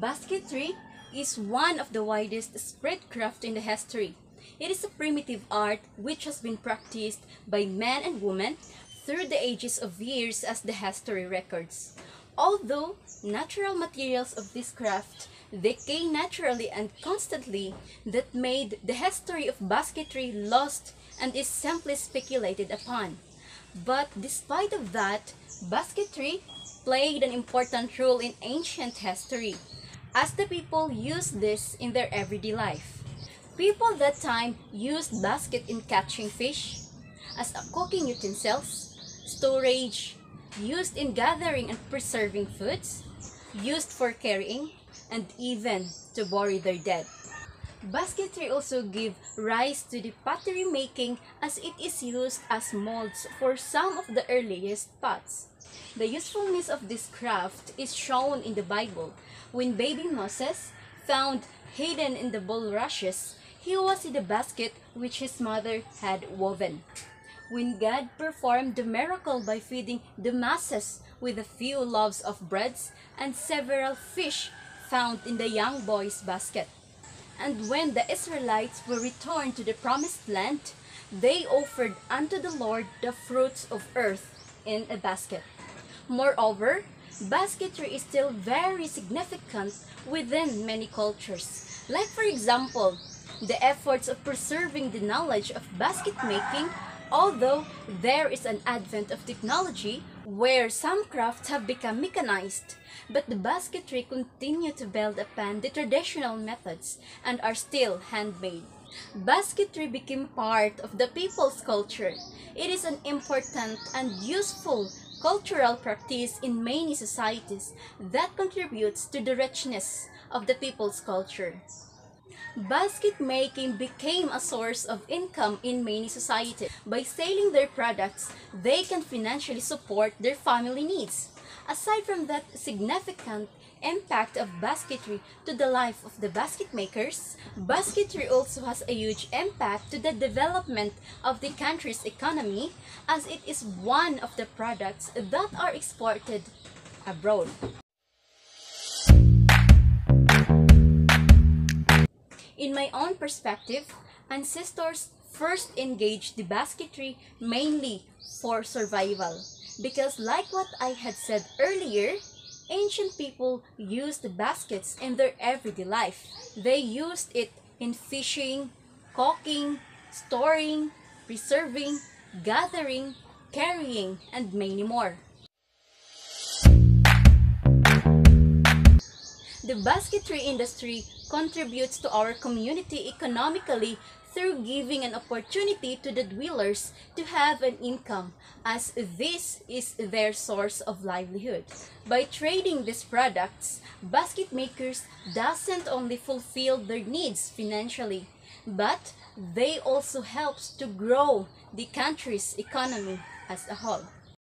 Basketry is one of the widest spread craft in the history. It is a primitive art which has been practiced by men and women through the ages of years as the history records. Although natural materials of this craft decay naturally and constantly, that made the history of basketry lost and is simply speculated upon. But despite of that, basketry played an important role in ancient history, as the people used this in their everyday life. People that time used basket in catching fish, as a cooking utensils, storage, used in gathering and preserving foods, used for carrying, and even to bury their dead. Basketry also give rise to the pottery making, as it is used as molds for some of the earliest pots. The usefulness of this craft is shown in the Bible. When baby Moses found hidden in the bulrushes, he was in the basket which his mother had woven. When God performed the miracle by feeding the masses with a few loaves of breads and several fish found in the young boy's basket. And when the Israelites were returned to the promised land, they offered unto the Lord the fruits of earth in a basket. Moreover, basketry is still very significant within many cultures. Like for example, the efforts of preserving the knowledge of basket making, although there is an advent of technology where some crafts have become mechanized, but the basketry continue to build upon the traditional methods and are still handmade. Basketry became part of the people's culture. It is an important and useful cultural practice in many societies that contributes to the richness of the people's culture. Basket making became a source of income in many societies. By selling their products, they can financially support their family needs. Aside from that significant impact of basketry to the life of the basket makers, basketry also has a huge impact to the development of the country's economy, as it is one of the products that are exported abroad. In my own perspective, ancestors first engaged the basketry mainly for survival, because like what I had said earlier, ancient people used the baskets in their everyday life. They used it in fishing, cooking, storing, preserving, gathering, carrying, and many more. The basketry industry contributes to our community economically through giving an opportunity to the dwellers to have an income, as this is their source of livelihood. By trading these products, basket makers doesn't only fulfill their needs financially, but they also helps to grow the country's economy as a whole.